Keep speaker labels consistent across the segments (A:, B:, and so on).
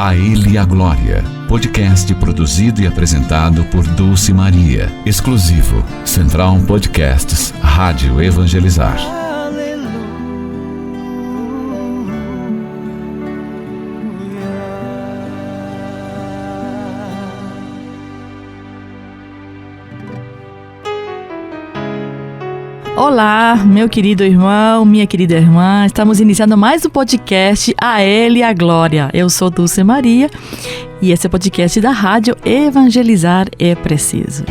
A: A Ele a Glória, podcast produzido e apresentado por Dulce Maria, exclusivo, Central Podcasts, Rádio Evangelizar.
B: Olá, meu querido irmão, minha querida irmã, estamos iniciando mais um podcast A Ele a Glória. Eu sou Dulce Maria e esse é o podcast da Rádio Evangelizar é Preciso.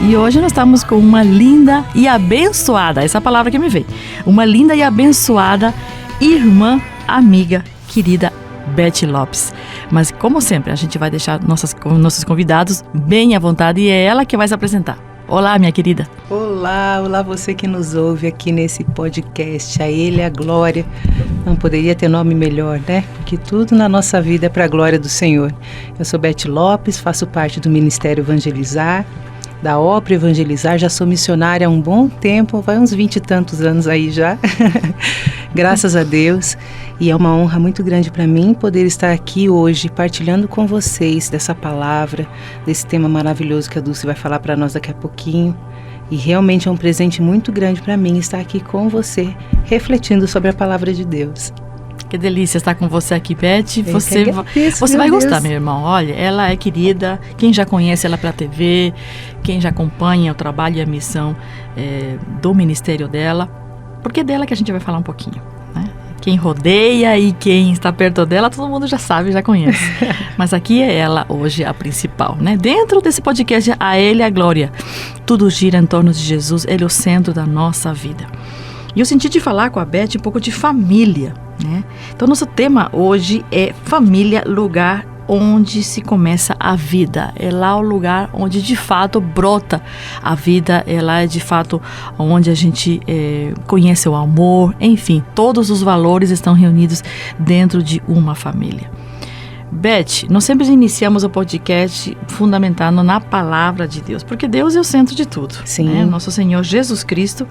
B: E hoje nós estamos com uma linda e abençoada, essa palavra que me veio, uma linda e abençoada irmã, amiga, querida Beth Lopes. Mas como sempre, a gente vai deixar nossos convidados bem à vontade e é ela que vai se apresentar. Olá, minha querida.
C: Olá você que nos ouve aqui nesse podcast, A Ele a Glória. Não poderia ter nome melhor, né? Porque tudo na nossa vida é para a glória do Senhor. Eu sou Beth Lopes, faço parte do Ministério Evangelizar, da obra Evangelizar, já sou missionária há um bom tempo, vai uns 20 e tantos anos aí já, graças a Deus, e é uma honra muito grande para mim poder estar aqui hoje partilhando com vocês dessa palavra, desse tema maravilhoso que a Dulce vai falar para nós daqui a pouquinho, e realmente é um presente muito grande para mim estar aqui com você, refletindo sobre a palavra de Deus.
B: Que delícia estar com você aqui, Beth. Você vai gostar, meu irmão. Olha, ela é querida. Quem já conhece ela pela TV, quem já acompanha o trabalho e a missão do ministério dela, porque é dela que a gente vai falar um pouquinho, né? Quem rodeia e quem está perto dela, todo mundo já sabe, já conhece. Mas aqui é ela hoje a principal, né? Dentro desse podcast, A Ele a Glória. Tudo gira em torno de Jesus, Ele é o centro da nossa vida. E eu senti de falar com a Beth um pouco de família, né? Então, nosso tema hoje é família, lugar onde se começa a vida. É lá o lugar onde de fato brota a vida, é lá de fato onde a gente conhece o amor, enfim, todos os valores estão reunidos dentro de uma família. Beth, nós sempre iniciamos o podcast fundamentando na palavra de Deus, porque Deus é o centro de tudo.
C: Sim.
B: Né? Nosso Senhor Jesus Cristo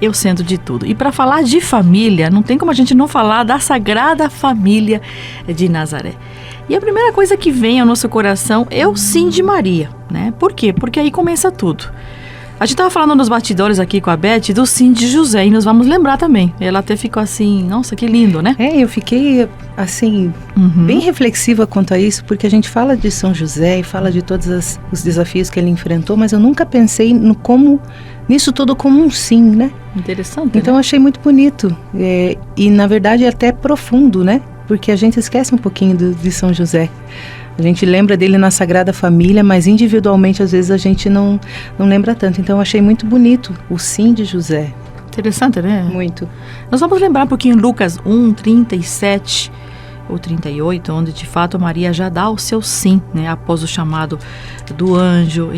B: é o centro de tudo. E para falar de família, não tem como a gente não falar da Sagrada Família de Nazaré. E a primeira coisa que vem ao nosso coração é o sim de Maria, né? Por quê? Porque aí começa tudo. A gente estava falando nos bastidores aqui com a Beth do sim de José e nós vamos lembrar também. Ela até ficou assim, nossa, que lindo, né?
C: Eu fiquei assim, bem reflexiva quanto a isso, porque a gente fala de São José e fala de todos os desafios que ele enfrentou, mas eu nunca pensei nisso tudo como um sim, né?
B: Interessante,
C: então
B: né?
C: Eu achei muito bonito e na verdade é até profundo, né? Porque a gente esquece um pouquinho de São José. A gente lembra dele na Sagrada Família, mas individualmente às vezes a gente não lembra tanto. Então eu achei muito bonito o sim de José.
B: Interessante, né?
C: Muito.
B: Nós vamos lembrar um pouquinho Lucas 1, 37 ou 38, onde de fato Maria já dá o seu sim, né? Após o chamado do anjo.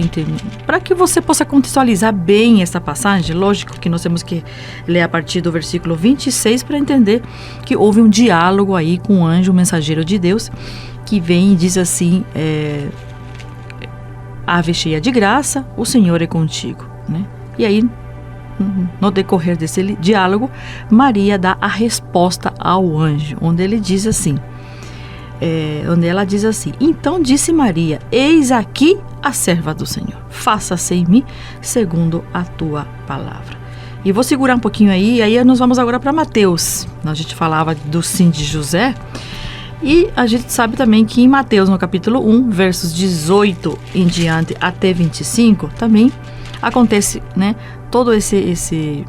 B: Para que você possa contextualizar bem essa passagem, lógico que nós temos que ler a partir do versículo 26 para entender que houve um diálogo aí com o anjo, o mensageiro de Deus, que vem e diz assim, ave cheia de graça, o Senhor é contigo, né? E aí, no decorrer desse diálogo, Maria dá a resposta ao anjo, onde ela diz assim, então disse Maria, eis aqui a serva do Senhor, faça-se em mim segundo a tua palavra. E vou segurar um pouquinho aí nós vamos agora para Mateus. A gente falava do sim de José, e a gente sabe também que em Mateus, no capítulo 1, versos 18 em diante até 25, também acontece, né, todo esse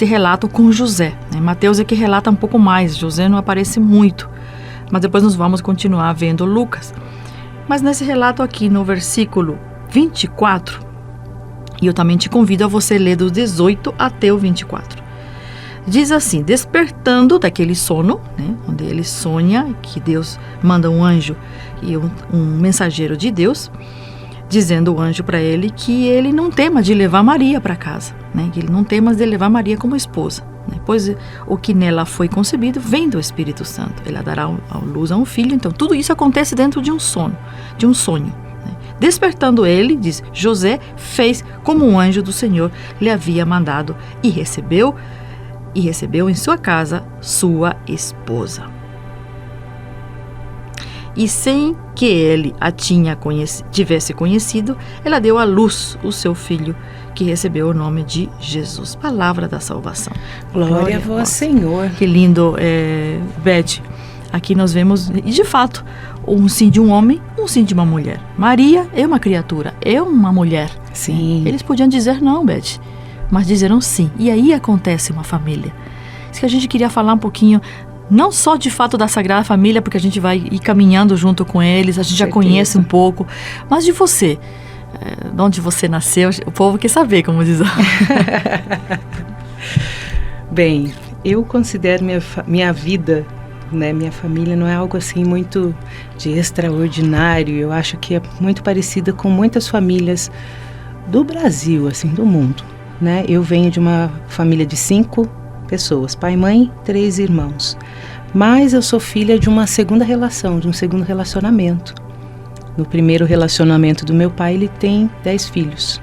B: relato com José. Né? Mateus é que relata um pouco mais, José não aparece muito, mas depois nós vamos continuar vendo Lucas. Mas nesse relato aqui, no versículo 24, e eu também te convido a você ler do 18 até o 24. Diz assim, despertando daquele sono, né, onde ele sonha que Deus manda um anjo e um mensageiro de Deus, dizendo o anjo para ele que ele não tema de levar Maria para casa, né, que ele não tema de levar Maria como esposa, né, pois o que nela foi concebido vem do Espírito Santo, ela dará à luz a um filho. Então tudo isso acontece dentro de um sonho, né, Despertando ele, diz, José fez como um anjo do Senhor lhe havia mandado e recebeu em sua casa sua esposa. E sem que ele a tivesse conhecido, ela deu à luz o seu filho, que recebeu o nome de Jesus. Palavra da salvação.
C: Glória a vós, Senhor.
B: Que lindo, Beth. Aqui nós vemos, e de fato, um sim de um homem, um sim de uma mulher. Maria é uma criatura, é uma mulher.
C: Sim.
B: Eles podiam dizer não, Beth, mas disseram sim. E aí acontece uma família. Isso que a gente queria falar um pouquinho, não só de fato da Sagrada Família, porque a gente vai ir caminhando junto com eles, a gente já conhece um pouco, mas de você. De onde você nasceu, o povo quer saber, como diz.
C: Bem, eu considero minha vida, né, minha família não é algo assim muito de extraordinário. Eu acho que é muito parecida com muitas famílias do Brasil, assim, do mundo, né? Eu venho de uma família de 5 pessoas, pai, mãe, 3 irmãos. Mas eu sou filha de uma segunda relação, de um segundo relacionamento. No primeiro relacionamento do meu pai, ele tem 10 filhos.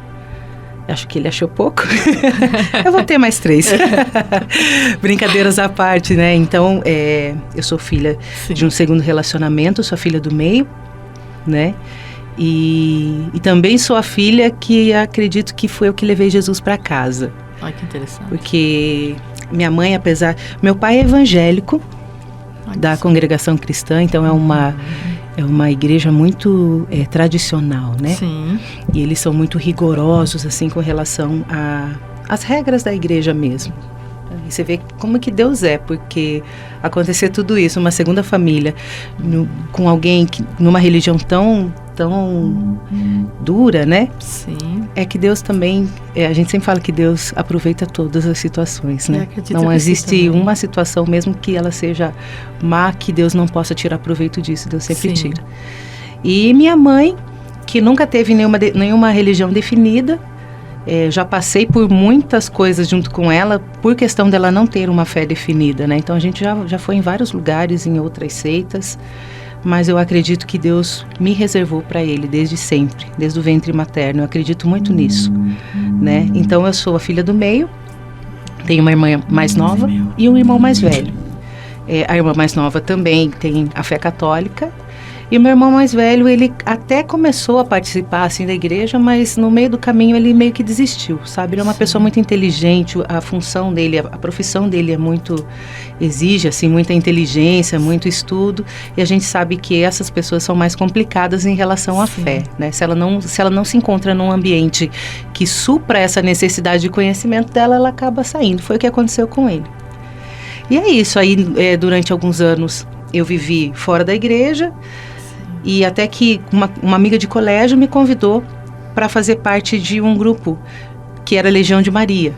C: Acho que ele achou pouco. Eu vou ter mais 3. Brincadeiras à parte, né? Então, eu sou filha de um segundo relacionamento, sou a filha do meio, né? E também sou a filha que acredito que foi eu que levei Jesus para casa.
B: Ai, que interessante.
C: Porque minha mãe, meu pai é evangélico, da congregação cristã, então é uma igreja muito tradicional, né?
B: Sim.
C: E eles são muito rigorosos, assim, com relação às regras da igreja mesmo. E você vê como que Deus é, porque acontecer tudo isso, uma segunda família, com alguém numa religião tão dura, né?
B: Sim.
C: É que Deus também, a gente sempre fala que Deus aproveita todas as situações, né? Não existe uma situação, mesmo que ela seja má, que Deus não possa tirar proveito disso, Deus sempre tira. E minha mãe, que nunca teve nenhuma religião definida, já passei por muitas coisas junto com ela, por questão dela não ter uma fé definida, né? Então a gente já foi em vários lugares, em outras seitas, mas eu acredito que Deus me reservou para Ele desde sempre, desde o ventre materno. Eu acredito muito nisso, né? Então eu sou a filha do meio, tenho uma irmã mais nova e um irmão mais velho. A irmã mais nova também tem a fé católica. E o meu irmão mais velho, ele até começou a participar, assim, da igreja, mas no meio do caminho ele meio que desistiu, sabe? Ele é uma pessoa muito inteligente, a função dele, a profissão dele exige, assim, muita inteligência, muito estudo, e a gente sabe que essas pessoas são mais complicadas em relação à fé, né? Se ela não se encontra num ambiente que supra essa necessidade de conhecimento dela, ela acaba saindo. Foi o que aconteceu com ele. E é isso, aí durante alguns anos eu vivi fora da igreja, e até que uma amiga de colégio me convidou para fazer parte de um grupo que era Legião de Maria.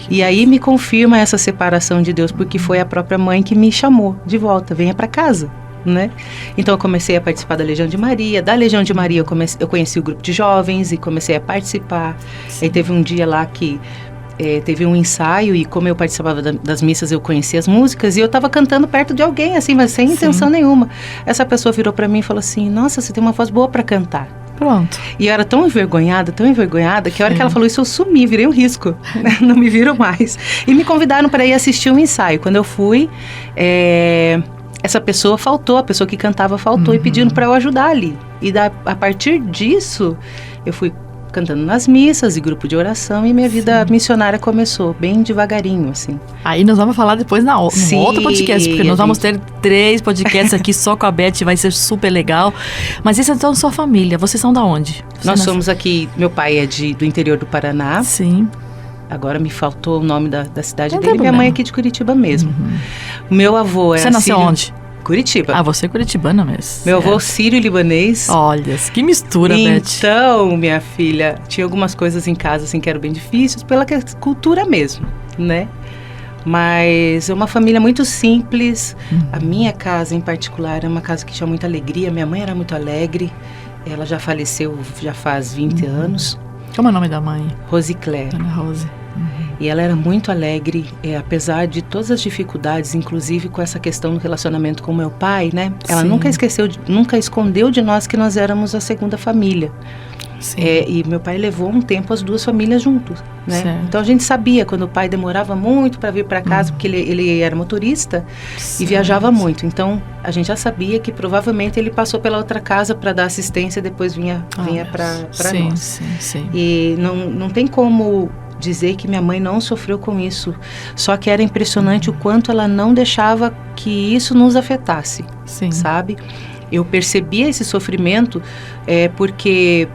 C: E aí me confirma essa separação de Deus, porque foi a própria mãe que me chamou de volta, venha para casa, né? Então eu comecei a participar da Legião de Maria. Da Legião de Maria eu conheci o grupo de jovens e comecei a participar. Aí teve um dia lá que teve um ensaio, e como eu participava das missas, eu conhecia as músicas, e eu estava cantando perto de alguém, assim, mas sem intenção nenhuma. Essa pessoa virou para mim e falou assim: nossa, você tem uma voz boa para cantar.
B: Pronto.
C: E eu era tão envergonhada, que a hora que ela falou isso, eu sumi, virei um risco. Não me viram mais. E me convidaram para ir assistir um ensaio. Quando eu fui, essa pessoa faltou, a pessoa que cantava faltou, e pedindo para eu ajudar ali. E a partir disso, eu fui cantando nas missas e grupo de oração, e minha vida missionária começou bem devagarinho, assim.
B: Aí nós vamos falar depois num outro podcast, porque nós vamos ter 3 podcasts aqui só com a Beth, vai ser super legal. Mas essa é então sua família, vocês são da onde?
C: Nós somos aqui, meu pai é do interior do Paraná.
B: Sim.
C: Agora me faltou o nome da cidade dele, minha mãe é aqui de Curitiba mesmo. O meu avô
B: Você nasceu onde?
C: Curitiba.
B: Você é curitibana mesmo.
C: Meu avô sírio-libanês.
B: Olha, que mistura, Beth.
C: Então, minha filha, tinha algumas coisas em casa assim que eram bem difíceis, pela cultura mesmo, né? Mas é uma família muito simples. A minha casa, em particular, é uma casa que tinha muita alegria. Minha mãe era muito alegre. Ela já faleceu já faz 20 anos.
B: Como é o nome da mãe?
C: Rosicler.
B: Ana Rose.
C: E ela era muito alegre, apesar de todas as dificuldades, inclusive com essa questão do relacionamento com meu pai, né? Ela
B: Sim.
C: nunca escondeu de nós que nós éramos a segunda família. E meu pai levou um tempo as duas famílias juntos, né?
B: Certo.
C: Então a gente sabia quando o pai demorava muito para vir para casa, porque ele era motorista e viajava muito. Então a gente já sabia que provavelmente ele passou pela outra casa para dar assistência e depois vinha para nós.
B: Sim.
C: E não tem como dizer que minha mãe não sofreu com isso. Só que era impressionante o quanto ela não deixava que isso nos afetasse, sabe? Eu percebia esse sofrimento porque...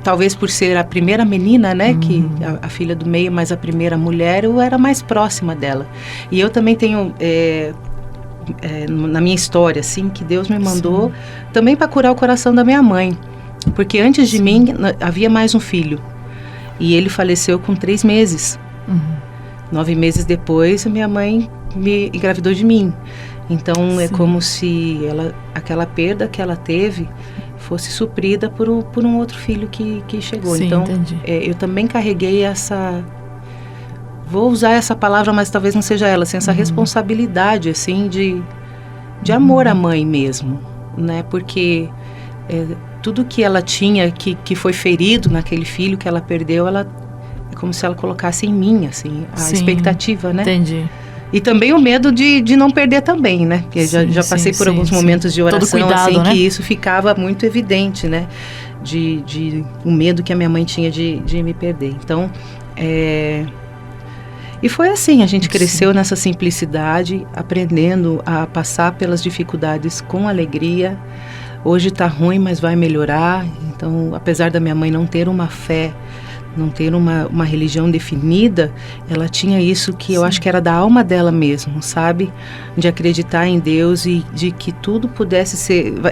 C: Talvez por ser a primeira menina, né, que a filha do meio, mas a primeira mulher, eu era mais próxima dela. E eu também tenho, na minha história, assim, que Deus me mandou também para curar o coração da minha mãe. Porque antes de mim, havia mais um filho. E ele faleceu com 3 meses. 9 meses depois, a minha mãe me engravidou de mim. Então, é como se aquela perda que ela teve... fosse suprida por um outro filho que chegou. Então, eu também carreguei essa... Vou usar essa palavra, mas talvez não seja ela, assim, essa responsabilidade, assim, de amor à mãe mesmo, né? Porque tudo que ela tinha, que foi ferido naquele filho que ela perdeu, é como se ela colocasse em mim, assim, a expectativa, né?
B: Entendi.
C: E também o medo de não perder também, né? Porque já passei por alguns momentos de oração, cuidado, assim, né? Que isso ficava muito evidente, né? De o medo que a minha mãe tinha de me perder. Então, e foi assim, a gente cresceu nessa simplicidade, aprendendo a passar pelas dificuldades com alegria. Hoje tá ruim, mas vai melhorar. Então, apesar da minha mãe não ter uma fé, não ter uma religião definida, ela tinha isso que eu acho que era da alma dela mesmo, sabe? De acreditar em Deus e de que tudo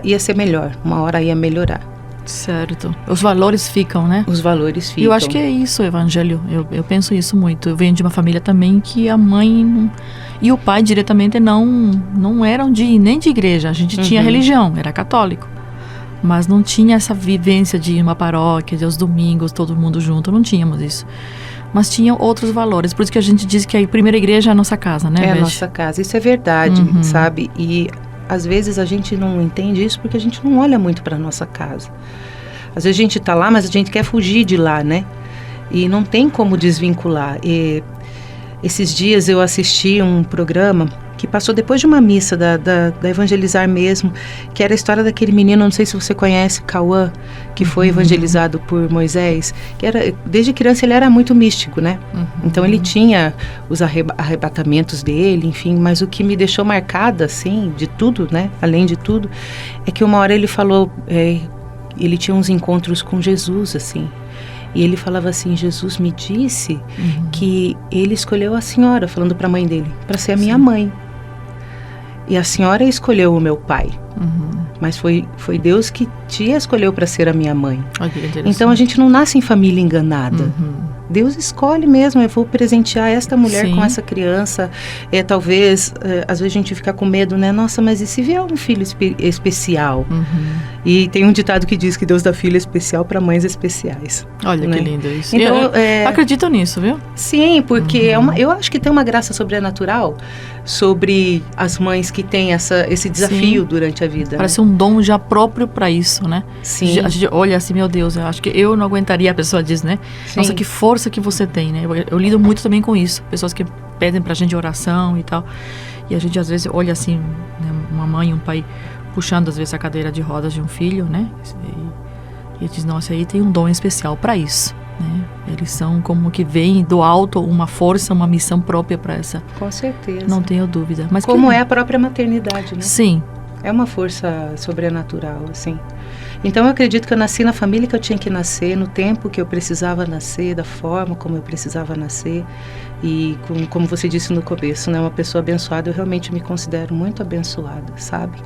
C: ia ser melhor, uma hora ia melhorar.
B: Certo. Os valores ficam, né?
C: Os valores ficam.
B: Eu acho que é isso, Evangelho. Eu penso isso muito. Eu venho de uma família também que a mãe e o pai diretamente não eram nem de igreja. A gente tinha religião, era católico. Mas não tinha essa vivência de uma paróquia, de aos domingos, todo mundo junto, não tínhamos isso. Mas tinha outros valores, por isso que a gente diz que a primeira igreja é a nossa casa, né,
C: Beth? É a
B: nossa
C: casa, isso é verdade, sabe? E às vezes a gente não entende isso porque a gente não olha muito para nossa casa. Às vezes a gente tá lá, mas a gente quer fugir de lá, né? E não tem como desvincular. E esses dias eu assisti um programa que passou depois de uma missa da Evangelizar mesmo, que era a história daquele menino, não sei se você conhece, Cauã, que foi evangelizado por Moisés, que desde criança ele era muito místico, né? Então ele tinha os arrebatamentos dele, enfim, mas o que me deixou marcada, assim, de tudo, né? Além de tudo, é que uma hora ele falou, ele tinha uns encontros com Jesus, assim, e ele falava assim, Jesus me disse que ele escolheu a senhora, falando para a mãe dele, para ser a minha mãe. E a senhora escolheu o meu pai. Mas foi Deus que te escolheu para ser a minha mãe. Então a gente não nasce em família enganada. Deus escolhe mesmo, eu vou presentear esta mulher com essa criança. Talvez, às vezes a gente fica com medo, né? Nossa, mas e se vier um filho especial? E tem um ditado que diz que Deus dá filho especial para mães especiais.
B: Olha,
C: né?
B: que lindo isso.
C: Então,
B: eu acredito nisso, viu?
C: Sim, porque eu acho que tem uma graça sobrenatural sobre as mães que têm esse desafio durante a vida.
B: Parece um dom já próprio para isso, né?
C: Sim.
B: A gente olha assim, meu Deus, eu acho que eu não aguentaria, a pessoa diz, né?
C: Sim.
B: Nossa, que força que você tem, né? Eu lido muito também com isso. Pessoas que pedem pra gente oração e tal. E a gente às vezes olha assim, né, uma mãe e um pai puxando às vezes a cadeira de rodas de um filho, né? E diz, nossa, aí tem um dom especial para isso, né? Eles são como que vem do alto uma força, uma missão própria para essa.
C: Com certeza.
B: Não tenho dúvida. Mas
C: como é a própria maternidade, né?
B: Sim.
C: É uma força sobrenatural, assim. Então eu acredito que eu nasci na família que eu tinha que nascer, no tempo que eu precisava nascer, da forma como eu precisava nascer. E como você disse no começo, né, uma pessoa abençoada, eu realmente me considero muito abençoada, sabe?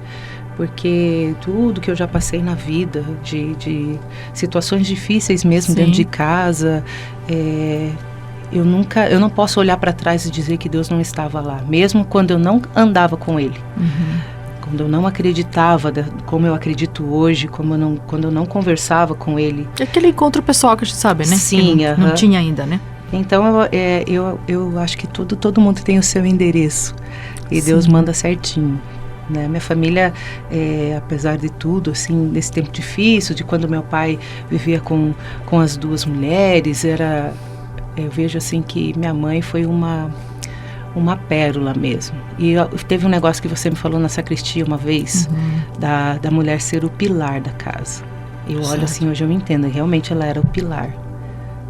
C: Porque tudo que eu já passei na vida, de situações difíceis mesmo dentro de casa, eu não posso olhar para trás e dizer que Deus não estava lá, mesmo quando eu não andava com Ele. Quando eu não acreditava como eu acredito hoje, quando eu não conversava com Ele.
B: Aquele encontro pessoal que a gente sabe, né?
C: Sim,
B: não tinha ainda, né?
C: Então, eu acho que todo mundo tem o seu endereço. E Deus manda certinho. Né? Minha família, apesar de tudo, assim, nesse tempo difícil, de quando meu pai vivia com as duas mulheres, eu vejo assim que minha mãe foi uma pérola mesmo. E teve um negócio que você me falou na sacristia uma vez, da mulher ser o pilar da casa. Eu olho assim, hoje eu entendo, realmente ela era o pilar,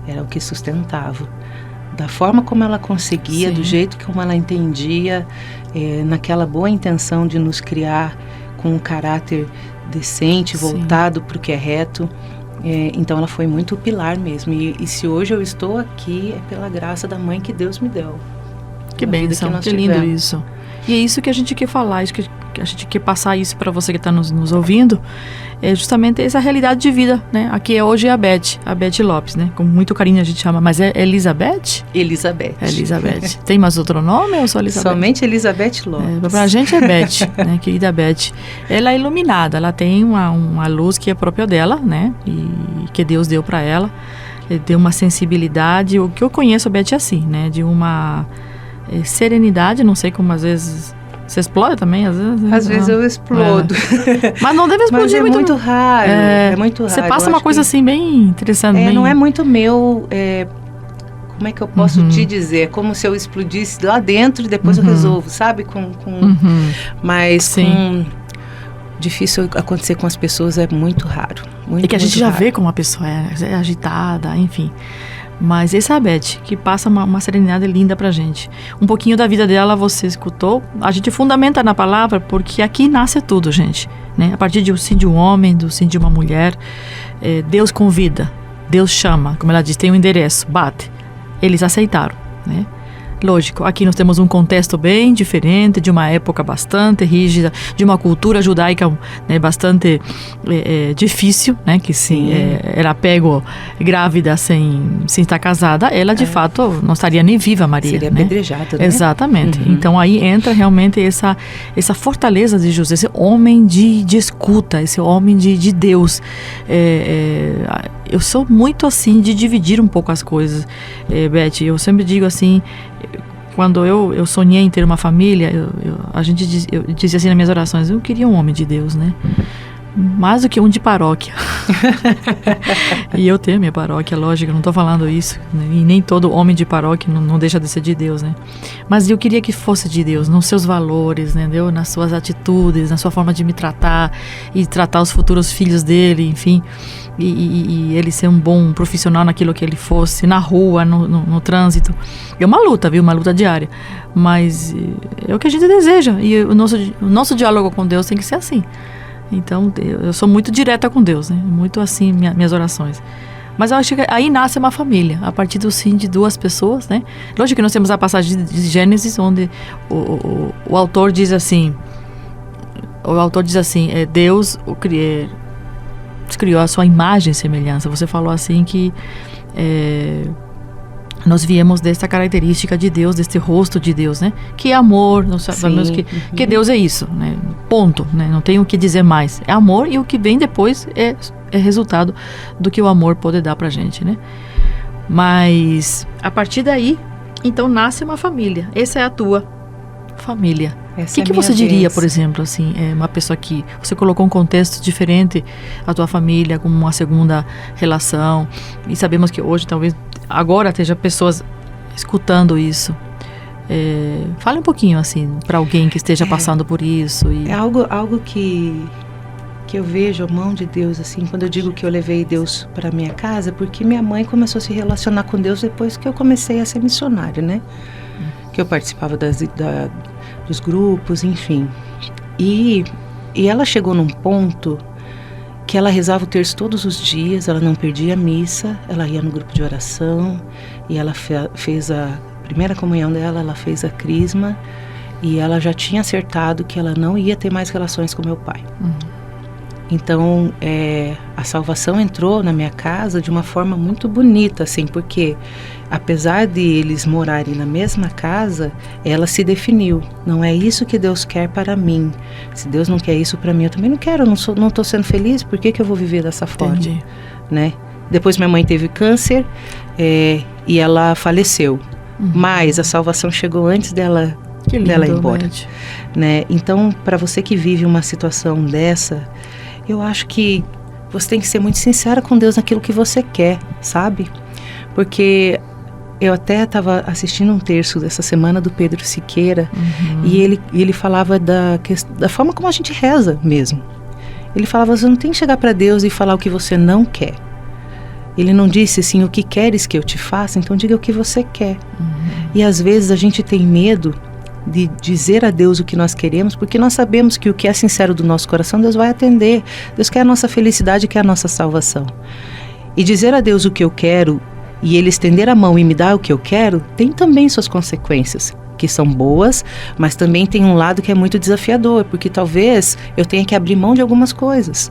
C: era o que sustentava. Da forma como ela conseguia, do jeito como ela entendia, naquela boa intenção de nos criar com um caráter decente, voltado para o que é reto. Então ela foi muito o pilar mesmo. E se hoje eu estou aqui, é pela graça da mãe que Deus me deu.
B: Que bênção, que lindo isso. E é isso que a gente quer falar, isso que a gente quer passar isso para você que está nos ouvindo, é justamente essa realidade de vida, né? Aqui hoje é a Beth Lopes, né? Com muito carinho a gente chama, mas é Elizabeth?
C: Elizabeth.
B: Tem mais outro nome ou só Elizabeth?
C: Somente Elizabeth Lopes.
B: Pra gente é Beth, né? Querida Beth. Ela é iluminada, ela tem uma luz que é própria dela, né? E que Deus deu para ela. Deu uma sensibilidade, o que eu conheço a Beth é assim, né? De uma serenidade, não sei como às vezes você explode também,
C: às vezes eu explodo.
B: Mas não deve explodir.
C: Mas muito raro. É muito raro.
B: Você passa uma coisa assim bem interessante.
C: Não é muito meu. Como é que eu posso te dizer? É como se eu explodisse lá dentro e depois eu resolvo, sabe? Mas difícil acontecer com as pessoas, é muito raro.
B: E que a gente já vê como a pessoa é agitada, enfim. Mas essa é a Beth, que passa uma serenidade linda pra gente. Um pouquinho da vida dela você escutou. A gente fundamenta na palavra, porque aqui nasce tudo, gente. Né? A partir do sim de um homem, do sim de uma mulher. Deus convida, Deus chama. Como ela diz, tem um endereço, bate. Eles aceitaram, né? Lógico, aqui nós temos um contexto bem diferente, de uma época bastante rígida, de uma cultura judaica, né, bastante difícil, né, que sim, era pego grávida sem estar casada, ela de fato não estaria nem viva, Maria.
C: Seria
B: né?
C: apedrejada, né?
B: Exatamente. Então aí entra realmente essa fortaleza de José, esse homem de escuta, esse homem de Deus. Eu sou muito assim de dividir um pouco as coisas, Beth. Eu sempre digo assim, quando eu sonhei em ter uma família, eu dizia assim nas minhas orações, eu queria um homem de Deus, né? Mais do que um de paróquia. E eu tenho minha paróquia, lógico, eu não estou falando isso, né? E nem todo homem de paróquia não deixa de ser de Deus, né? Mas eu queria que fosse de Deus, nos seus valores, né? Nas suas atitudes, na sua forma de me tratar e tratar os futuros filhos dele, enfim. E ele ser um bom profissional naquilo que ele fosse, na rua, no trânsito. É uma luta, viu? Uma luta diária. Mas é o que a gente deseja. E o nosso diálogo com Deus tem que ser assim. Então, eu sou muito direta com Deus, né? Muito assim, minhas orações. Mas eu acho que aí nasce uma família, a partir do sim de duas pessoas, né? Lógico que nós temos a passagem de Gênesis, onde o autor diz assim, Deus criou a sua imagem e semelhança. Você falou assim que nós viemos dessa característica de Deus, desse rosto de Deus, né? Que é amor, nós sabemos que Deus é isso, né? Ponto, né? Não tem o que dizer mais. É amor e o que vem depois é resultado do que o amor pode dar pra gente, né? Mas a partir daí, então nasce uma família. Essa é a tua família. O que você diria, por exemplo, assim, uma pessoa que você colocou um contexto diferente, a tua família como uma segunda relação, e sabemos que hoje, talvez, agora esteja pessoas escutando isso. Fale um pouquinho, assim, para alguém que esteja passando por isso.
C: É algo que eu vejo a mão de Deus, assim, quando eu digo que eu levei Deus para minha casa, porque minha mãe começou a se relacionar com Deus depois que eu comecei a ser missionária, né? Que eu participava dos grupos, enfim. E ela chegou num ponto que ela rezava o terço todos os dias, ela não perdia a missa, ela ia no grupo de oração, e ela fez a primeira comunhão dela, ela fez a crisma, e ela já tinha acertado que ela não ia ter mais relações com meu pai. Então, a salvação entrou na minha casa de uma forma muito bonita, assim, porque apesar de eles morarem na mesma casa, ela se definiu. Não é isso que Deus quer para mim. Se Deus não quer isso para mim, eu também não quero. Eu não estou sendo feliz, por que eu vou viver dessa forma?
B: Entendi.
C: Né? Depois minha mãe teve câncer, e ela faleceu. Mas a salvação chegou antes dela ir embora. Né? Então, para você que vive uma situação dessa, eu acho que você tem que ser muito sincera com Deus naquilo que você quer, sabe? Porque eu até estava assistindo um terço dessa semana do Pedro Siqueira, e ele falava da forma como a gente reza mesmo. Ele falava, você não tem que chegar para Deus e falar o que você não quer. Ele não disse assim, o que queres que eu te faça, então diga o que você quer. E às vezes a gente tem medo de dizer a Deus o que nós queremos, porque nós sabemos que o que é sincero do nosso coração, Deus vai atender. Deus quer a nossa felicidade, quer a nossa salvação. E dizer a Deus o que eu quero, e Ele estender a mão e me dar o que eu quero, tem também suas consequências, que são boas, mas também tem um lado que é muito desafiador, porque talvez eu tenha que abrir mão de algumas coisas.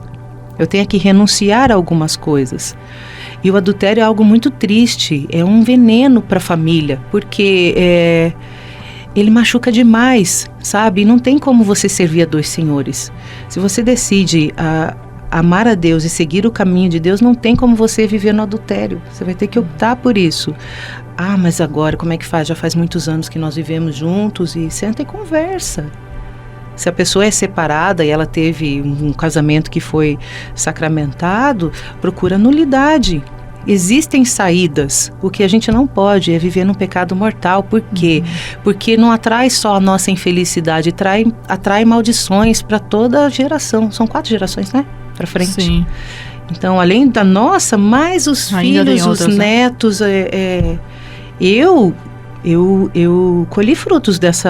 C: Eu tenha que renunciar a algumas coisas. E o adultério é algo muito triste, é um veneno para a família, porque ele machuca demais, sabe? E não tem como você servir a dois senhores. Se você decide amar a Deus e seguir o caminho de Deus, não tem como você viver no adultério. Você vai ter que optar por isso. Ah, mas agora como é que faz? Já faz muitos anos que nós vivemos juntos, e senta e conversa. Se a pessoa é separada e ela teve um casamento que foi sacramentado, procura nulidade. Existem saídas. O que a gente não pode é viver num pecado mortal. Por quê? Porque não atrai só a nossa infelicidade, atrai maldições para toda a geração. São 4 gerações, né? Para frente. Sim. Então, além da nossa, mais os ainda filhos, outras, os netos. Eu colhi frutos desse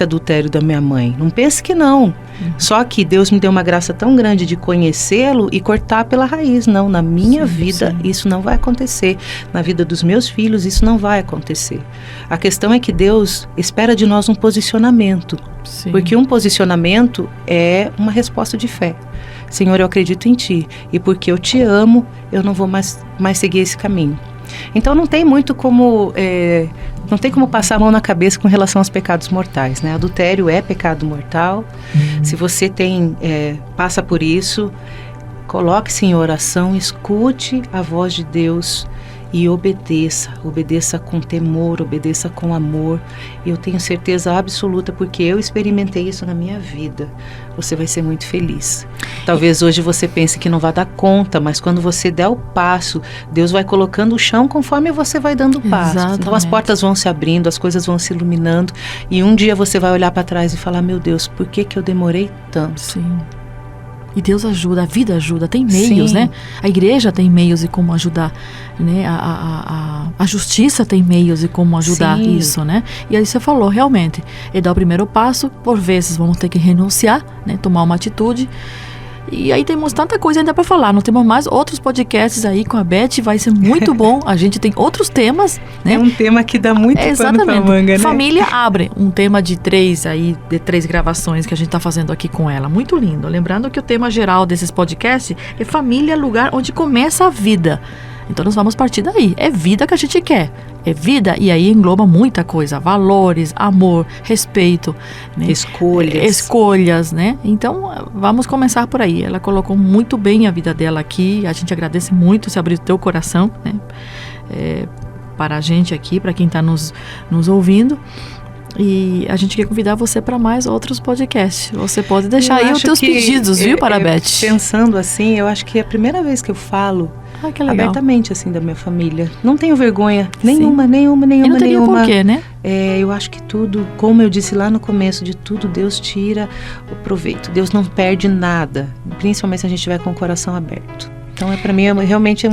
C: adultério da minha mãe. Não pense que não. Só que Deus me deu uma graça tão grande de conhecê-lo e cortar pela raiz. Não, na minha vida isso não vai acontecer. Na vida dos meus filhos isso não vai acontecer. A questão é que Deus espera de nós um posicionamento. Sim. Porque um posicionamento é uma resposta de fé. Senhor, eu acredito em Ti. E porque eu Te amo, eu não vou mais seguir esse caminho. Então não tem muito como não tem como passar a mão na cabeça com relação aos pecados mortais, né? Adultério é pecado mortal. Se você passa por isso, coloque-se em oração, escute a voz de Deus e obedeça com temor, obedeça com amor. Eu tenho certeza absoluta, porque eu experimentei isso na minha vida. Você vai ser muito feliz. Talvez hoje você pense que não vai dar conta, mas quando você der o passo, Deus vai colocando o chão conforme você vai dando o passo. Exatamente. Então as portas vão se abrindo, as coisas vão se iluminando, e um dia você vai olhar para trás e falar, meu Deus, por que eu demorei tanto?
B: Sim. E Deus ajuda, a vida ajuda, tem meios, né? A igreja tem meios e como ajudar, né? A justiça tem meios e como ajudar isso, né? E aí você falou, realmente, é dar o primeiro passo, por vezes vamos ter que renunciar, né? Tomar uma atitude. E aí temos tanta coisa ainda para falar. Nós temos mais outros podcasts aí com a Beth, vai ser muito bom. A gente tem outros temas, né?
C: É um tema que dá muito pano pra manga, né?
B: Família abre um tema de 3 gravações que a gente tá fazendo aqui com ela. Muito lindo. Lembrando que o tema geral desses podcasts é família, lugar onde começa a vida. Então nós vamos partir daí. É vida que a gente quer. É vida, e aí engloba muita coisa. Valores, amor, respeito, né? Escolhas, né? Então vamos começar por aí. Ela colocou muito bem a vida dela aqui. A gente agradece muito se abrir o teu coração, né? Para a gente aqui, para quem está nos ouvindo. E a gente quer convidar você para mais outros podcasts. Você pode deixar aí os teus pedidos, viu, para a Beth?
C: Pensando assim, eu acho que é a primeira vez que eu falo abertamente assim da minha família. Não tenho vergonha nenhuma. E não teria porquê, né? Eu acho que tudo, como eu disse lá no começo, de tudo Deus tira o proveito. Deus não perde nada, principalmente se a gente estiver com o coração aberto. Então, para mim, realmente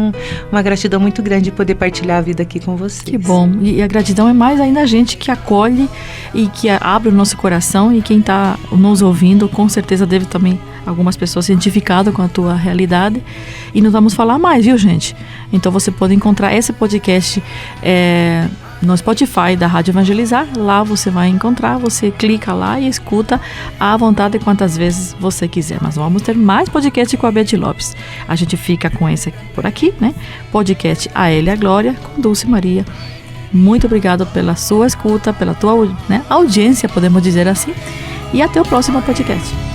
C: uma gratidão muito grande de poder partilhar a vida aqui com vocês.
B: Que bom. E a gratidão é mais ainda a gente que acolhe e que abre o nosso coração. E quem está nos ouvindo, com certeza deve também algumas pessoas se identificadas com a tua realidade. E nós vamos falar mais, viu, gente? Então, você pode encontrar esse podcast no Spotify da Rádio Evangelizar. Lá você vai encontrar, você clica lá e escuta à vontade quantas vezes você quiser. Mas vamos ter mais podcast com a Beth Lopes. A gente fica com esse aqui, por aqui, né? Podcast A Ele a Glória, com Dulce Maria. Muito obrigado pela sua escuta, pela tua audiência, podemos dizer assim. E até o próximo podcast.